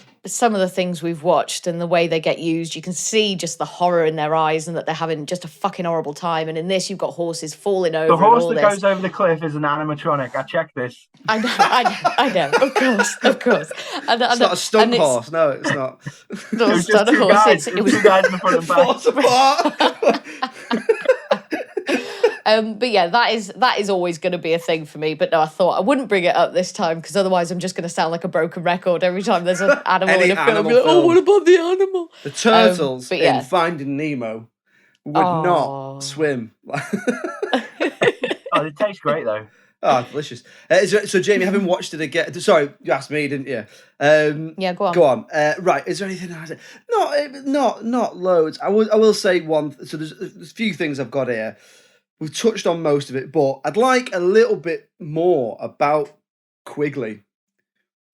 of the things we've watched and the way they get used, you can see just the horror in their eyes and that they're having just a fucking horrible time. And in this, you've got horses falling over. The horse and all that this. goes over the cliff is an animatronic. I checked this. I know, of course. And, It's not a stunt horse. No, it's not. No, It was stunt just two horse. guys. It was Two guys in the front and back. Falls apart. But yeah, that is always going to be a thing for me. But no, I thought I wouldn't bring it up this time because otherwise I'm just going to sound like a broken record every time there's an animal Any in a film. animal Be like, oh, film. what about the animal? The turtles but yeah. in Finding Nemo would Oh. not swim. Oh, it tastes great though. Oh, delicious. So, Jamie, having watched it again, sorry, you asked me, didn't you? Yeah, go on. Go on. Right, is there anything I said? Not loads. I will say one. So there's a few things I've got here. We've touched on most of it, but I'd like a little bit more about Quigley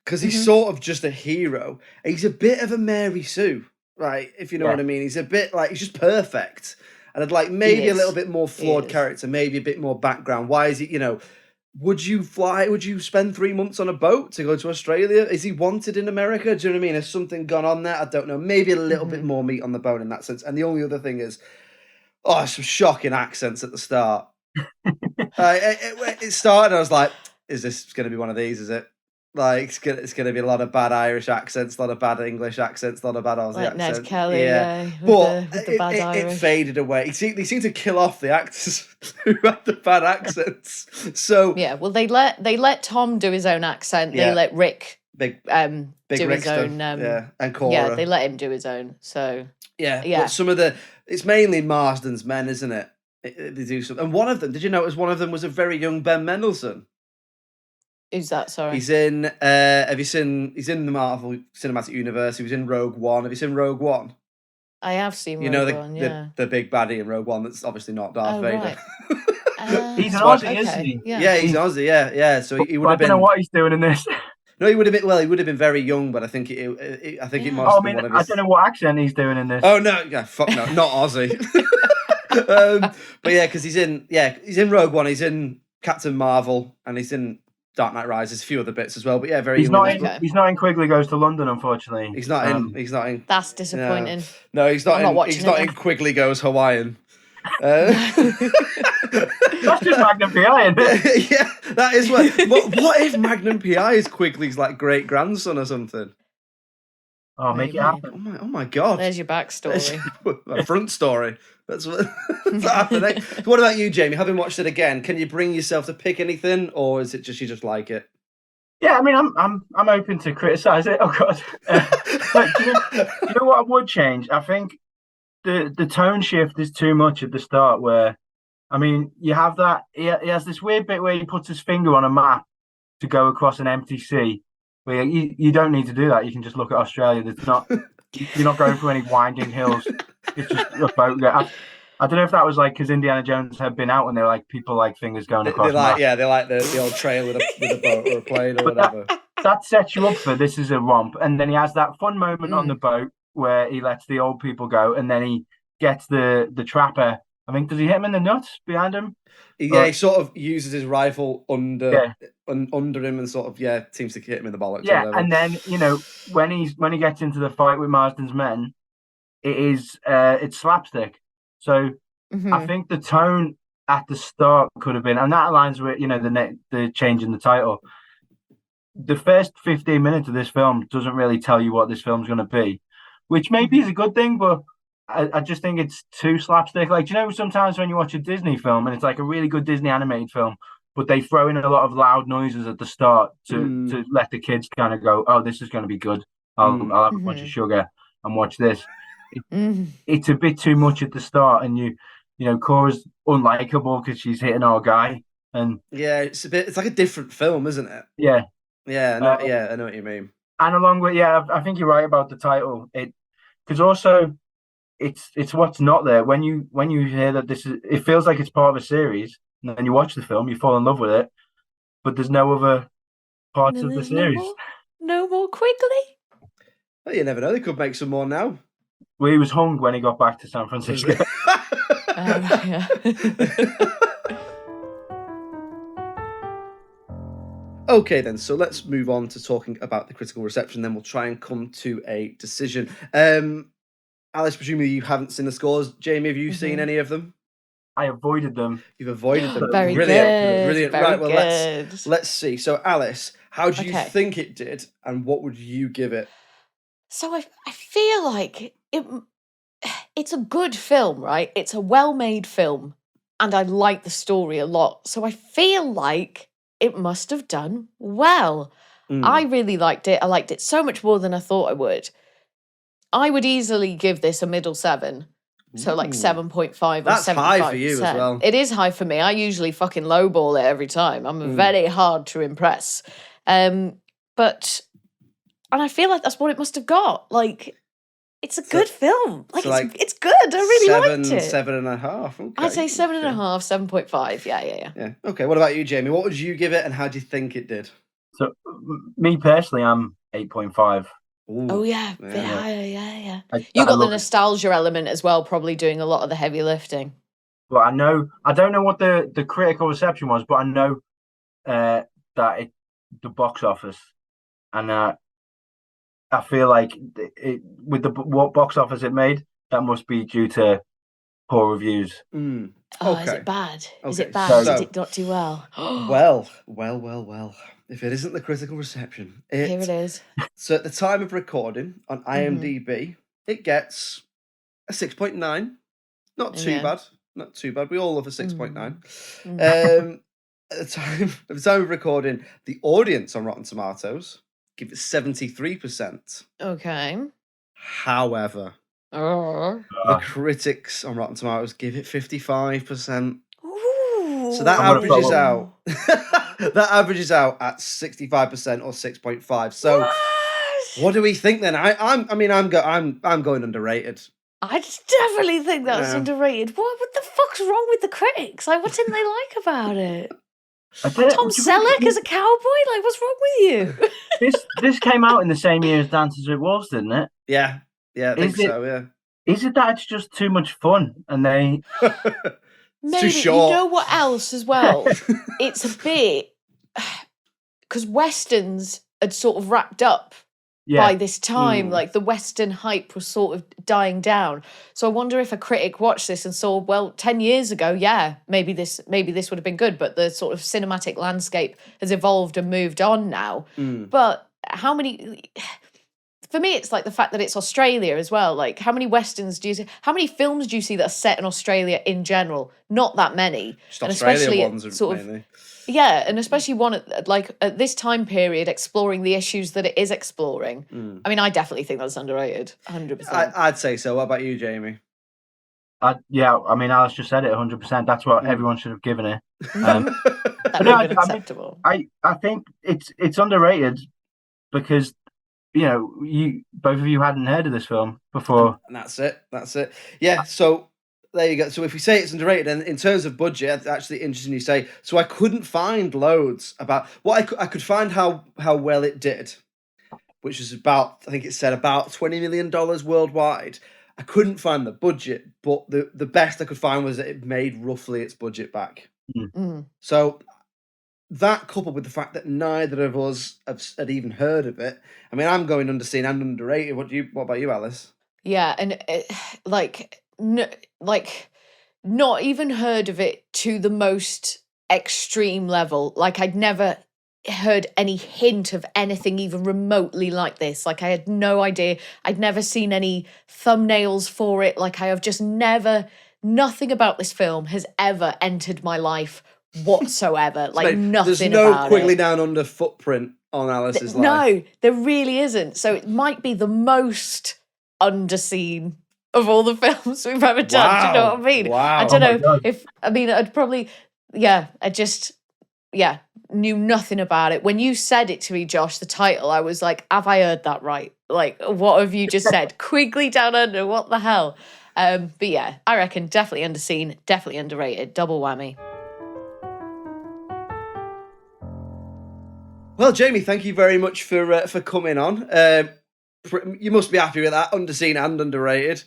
because he's sort of just a hero. He's a bit of a Mary Sue, right? If you know what I mean. He's a bit like, he's just perfect. And I'd like maybe a little bit more flawed character, maybe a bit more background. Why is he, would you fly? Would you spend 3 months on a boat to go to Australia? Is he wanted in America? Do you know what I mean? Has something gone on there? I don't know. Maybe a little bit more meat on the bone in that sense. And the only other thing is, some shocking accents at the start. It started, I was like, is this going to be one of these, is it? Like, it's going to be a lot of bad Irish accents, a lot of bad English accents, a lot of bad Aussie Like accents. Ned Kelly, But with the bad Irish. it faded away. They seem to kill off the actors who had the bad accents. So yeah, well, they let Tom do his own accent. They let Rick big do his Rickster, own. and Cora. Yeah, they let him do his own. So yeah. Yeah. But some of it's mainly Marsden's men, isn't it? They do something. And one of them, did you notice one of them was a very young Ben Mendelsohn? who's that? Sorry. He's in. He's in the Marvel Cinematic Universe. He was in Rogue One. Have you seen Rogue One? I have seen Rogue You know One, yeah. the big baddie in Rogue One. That's obviously not Darth Vader. Right. He's an That's Aussie, isn't he? Yeah, he's Aussie. Yeah. So he would I have don't been. know what he's doing in this. No, he would have been. Well, he would have been very young, but I think it must Oh, have been one of his. I don't know what accent he's doing in this. Oh no! Yeah, fuck no, not Aussie. But yeah, because he's in Rogue One. He's in Captain Marvel, and he's in Dark Knight Rises. A few other bits as well. But yeah, very. He's young not. in this. He's not in Quigley Goes to London, unfortunately. He's not in. He's not in. That's disappointing. No, he's not. He's not in Quigley Goes Hawaiian. That's just Magnum PI, isn't it? Yeah, that is what if Magnum PI is Quigley's like great grandson or something? Oh, make it happen. Oh my god! There's your backstory. A front story. That's what's happening. What about you, Jamie? Having watched it again, can you bring yourself to pick anything, or is it just you just like it? Yeah, I mean, I'm open to criticise it. Oh god, but do you know what I would change? I think the tone shift is too much at the start. Where, I mean, you have that he has this weird bit where he puts his finger on a map to go across an empty sea. Where you don't need to do that. You can just look at Australia. There's not you're not going through any winding hills. It's just a boat. I don't know if that was like because Indiana Jones had been out and they were like people like fingers going across. They like the old trail with a boat or a plane or whatever. That sets you up for this is a romp, and then he has that fun moment on the boat where he lets the old people go, and then he gets the trapper. I think does he hit him in the nuts behind him? Yeah, he sort of uses his rifle under him and sort of seems to hit him in the bollocks. Yeah, and then when he gets into the fight with Marsden's men, it's slapstick. So I think the tone at the start could have been, and that aligns with the change in the title. The first 15 minutes of this film doesn't really tell you what this film's going to be, which maybe is a good thing, but I just think it's too slapstick. Like, sometimes when you watch a Disney film and it's like a really good Disney animated film, but they throw in a lot of loud noises at the start to let the kids kind of go, oh, this is going to be good. I'll have a bunch of sugar and watch this. It's a bit too much at the start, and Cora's unlikable because she's hitting our guy, and it's like a different film, isn't it? Yeah, I know what you mean. And along with I think you're right about the title. Because also it's what's not there when you hear that it feels like it's part of a series, and then you watch the film, you fall in love with it, but there's no other parts And of the there's series. no more Quigley. Well, you never know. They could make some more now. Well, he was hung when he got back to San Was Francisco. it? Yeah. Okay, then. So let's move on to talking about the critical reception. Then we'll try and come to a decision. Alice, presumably you haven't seen the scores. Jamie, have you seen any of them? I avoided them. You've avoided them. Very Brilliant, good. brilliant. Very Right, well, good. let's see. So, Alice, how do you Okay. think it did, and what would you give it? So I feel like it's a good film, right? It's a well-made film, and I like the story a lot. So I feel like it must have done well. I really liked it. I liked it so much more than I thought I would. I would easily give this a middle 7. So like 7.5 or 75%. That's high for you as well. It is high for me. I usually fucking lowball it every time. I'm very hard to impress. But and I feel like that's what it must have got. Like, it's a good film. Like, it's good. I really liked it. 7.5. Okay. I'd say 7.5, 7.5. Yeah. Okay. What about you, Jamie? What would you give it, and how do you think it did? So, me personally, I'm 8.5. Oh yeah, a bit higher. Yeah. I You got the love it. nostalgia element as well, probably doing a lot of the heavy lifting. But I don't know what the critical reception was, but I know that the box office, and I feel like with what box office it made, that must be due to poor reviews. Oh, is it bad? Is it bad? So, Did it not do well? well. If it isn't the critical reception, Here it is. So at the time of recording on IMDb, it gets a 6.9. Not too bad. Not too bad. We all love a 6.9. At the time of recording, the audience on Rotten Tomatoes give it 73%. Okay. However, the critics on Rotten Tomatoes give it 55%. Ooh. So that averages out. That averages out at 65% or 6.5. So what do we think then? I'm going underrated. I definitely think that's underrated. What the fuck's wrong with the critics? Like, what didn't they like about it? Tom Selleck as a cowboy? Like, what's wrong with you? This came out in the same year as Dances with Wolves, didn't it? Yeah, I think so. Yeah. Is it that it's just too much fun and they? Maybe. Too short. You know what else as well? It's a bit because westerns had sort of wrapped up by this time. Like the Western hype was sort of dying down. So I wonder if a critic watched this and saw, well, 10 years ago, maybe this would have been good, but the sort of cinematic landscape has evolved and moved on now. But how many? For me, it's like the fact that it's Australia as well. Like, how many westerns do you see? How many films do you see that are set in Australia in general? Not that many. Just Australia ones, mainly. Yeah, and especially one at this time period, exploring the issues that it is exploring. I mean, I definitely think that's underrated, 100%. I'd say so. What about you, Jamie? Alice just said it 100%. That's what everyone should have given it. That would have been acceptable. I think it's underrated because both of you hadn't heard of this film before. And that's it. Yeah, so there you go. So if we say it's underrated, and in terms of budget, it's actually interesting you say. So I couldn't find loads about what I could find how well it did, which is about, I think it said about $20 million worldwide. I couldn't find the budget, but the best I could find was that it made roughly its budget back. So that, coupled with the fact that neither of us had even heard of it, I mean, I'm going underseen and underrated. What about you, Alice? Yeah, and not even heard of it to the most extreme level. Like, I'd never heard any hint of anything even remotely like this. Like, I had no idea. I'd never seen any thumbnails for it. Like, I have just nothing about this film has ever entered my life whatsoever. Like, nothing. There's no about Quigley it. Down Under footprint on Alice's life. No, there really isn't. So it might be the most underseen of all the films we've ever done. Wow. Do you know what I mean? Wow. I don't know if, I'd probably, knew nothing about it. When you said it to me, Josh, the title, I was like, have I heard that right? Like, what have you just said? Quigley Down Under, what the hell? But yeah, I reckon definitely underseen, definitely underrated, double whammy. Well, Jamie, thank you very much for coming on. You must be happy with that. Underseen and underrated.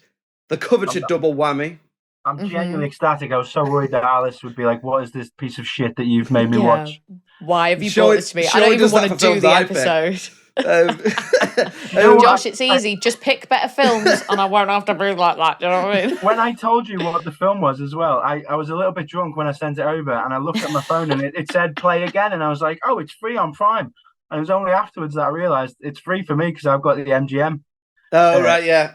The coveted double whammy. I'm genuinely ecstatic. I was so worried that Alice would be like, "What is this piece of shit that you've made me watch?" Why have you brought this to me? I don't even want to do the episode. Josh, it's easy. Just pick better films and I won't have to be like that. Do you know what I mean? When I told you what the film was as well, I was a little bit drunk when I sent it over and I looked at my phone and it said play again. And I was like, oh, it's free on Prime. And it was only afterwards that I realized it's free for me because I've got the MGM. Oh, right. Yeah.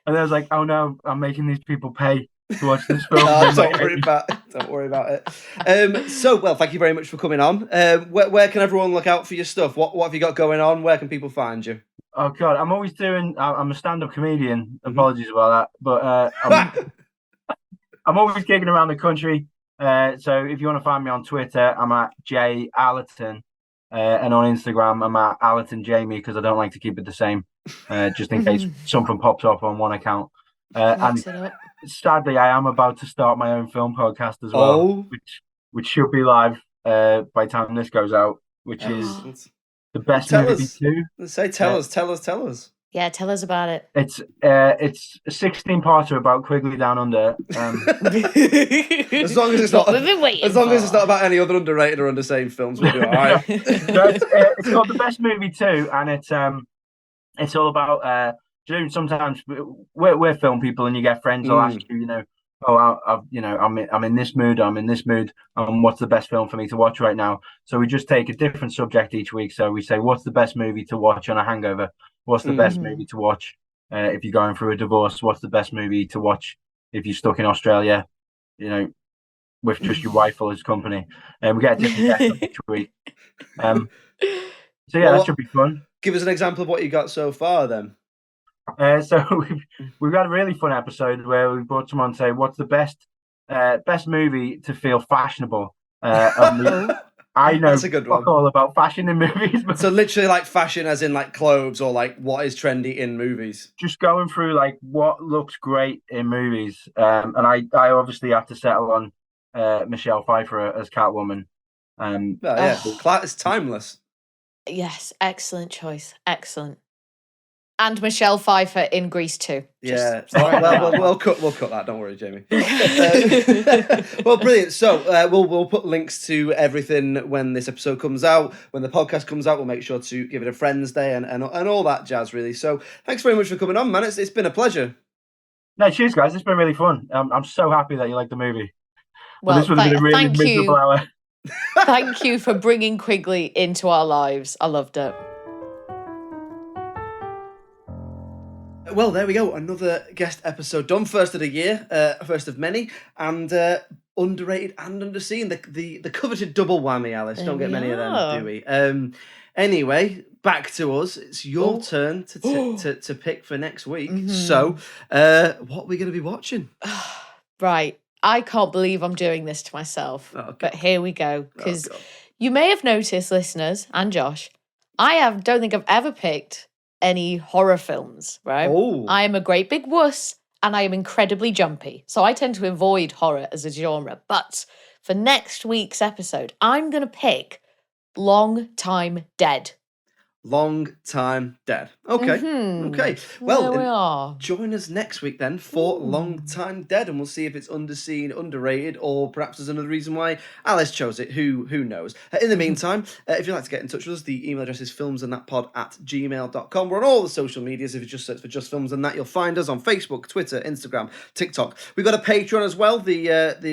And I was like, oh no, I'm making these people pay to watch this film. Don't worry about it. So, well, thank you very much for coming on. Where can everyone look out for your stuff? What have you got going on? Where can people find you? Oh God, I'm a stand-up comedian. Apologies about that, but I'm always gigging around the country. So if you want to find me on Twitter, I'm at J Allerton, and on Instagram I'm at Allerton Jamie because I don't like to keep it the same, just in case something pops up on one account. And sadly, I am about to start my own film podcast as well, which should be live by the time this goes out, which is the best movie too. Tell us. Yeah, tell us about it. It's a 16-parter about Quigley Down Under. As long as it's not about any other underrated or underseen films, we'll be all right. It's called The Best Movie Too, and it's all about. Sometimes we're film people, and you get friends will ask you, I'm in this mood. What's the best film for me to watch right now? So we just take a different subject each week. So we say, what's the best movie to watch on a hangover? What's the best movie to watch if you're going through a divorce? What's the best movie to watch if you're stuck in Australia? With just your wife or his company, and we get a different guest each week. That should be fun. Give us an example of what you got so far, then. So we've got a really fun episode where we brought someone to say what's the best movie to feel fashionable. I know that's a good one. All about fashion in movies. So literally like fashion as in like clothes or like what is trendy in movies. Just going through like what looks great in movies. And I obviously have to settle on Michelle Pfeiffer as Catwoman. It's timeless. Yes, excellent choice. Excellent. And Michelle Pfeiffer in Grease too. Yeah. We'll cut that. Don't worry, Jamie. Well, brilliant. So we'll put links to everything when this episode comes out. When the podcast comes out, we'll make sure to give it a Friends Day and all that jazz. Really. So thanks very much for coming on, man. It's been a pleasure. No, cheers, guys. It's been really fun. I'm so happy that you like the movie. Well, this would have been a really miserable hour. Thank you for bringing Quigley into our lives. I loved it. Well, there we go. Another guest episode done. First of the year, first of many, and underrated and underseen. The coveted double whammy, Alice. Don't get many of them, do we? Anyway, back to us. It's your turn to pick for next week. Mm-hmm. So, what are we going to be watching? Right. I can't believe I'm doing this to myself. But here we go. Because you may have noticed, listeners, and Josh, don't think I've ever picked any horror films, right? I am a great big wuss and I am incredibly jumpy. So I tend to avoid horror as a genre. But for next week's episode, I'm going to pick Long Time Dead. Long Time Dead. Okay. Mm-hmm. Okay. Well, there we are. Join us next week then for Long Time Dead, and we'll see if it's underseen, underrated, or perhaps there's another reason why Alice chose it. Who knows? In the meantime, if you'd like to get in touch with us, the email address is filmsandthatpod@gmail.com. We're on all the social medias. If you just search for Just Films and That, you'll find us on Facebook, Twitter, Instagram, TikTok. We've got a Patreon as well. The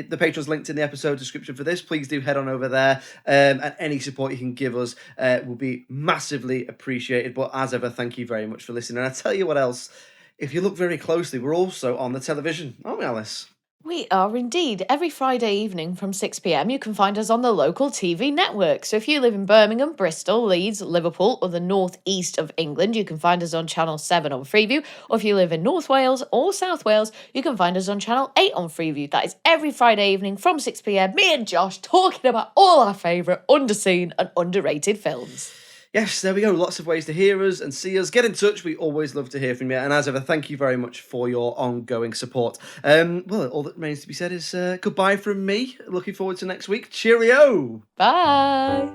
Patreon's linked in the episode description for this. Please do head on over there, and any support you can give us will be massively appreciated. But as ever, thank you very much for listening. And I tell you what else, if you look very closely, we're also on the television, aren't we, Alice? We are indeed. Every Friday evening from 6 p.m, you can find us on the local TV network. So if you live in Birmingham, Bristol, Leeds, Liverpool, or the northeast of England, you can find us on Channel 7 on Freeview. Or if you live in North Wales or South Wales, you can find us on Channel 8 on Freeview. That is every Friday evening from 6 p.m, me and Josh talking about all our favourite underseen and underrated films. Yes, there we go. Lots of ways to hear us and see us. Get in touch. We always love to hear from you. And as ever, thank you very much for your ongoing support. Well, all that remains to be said is goodbye from me. Looking forward to next week. Cheerio. Bye.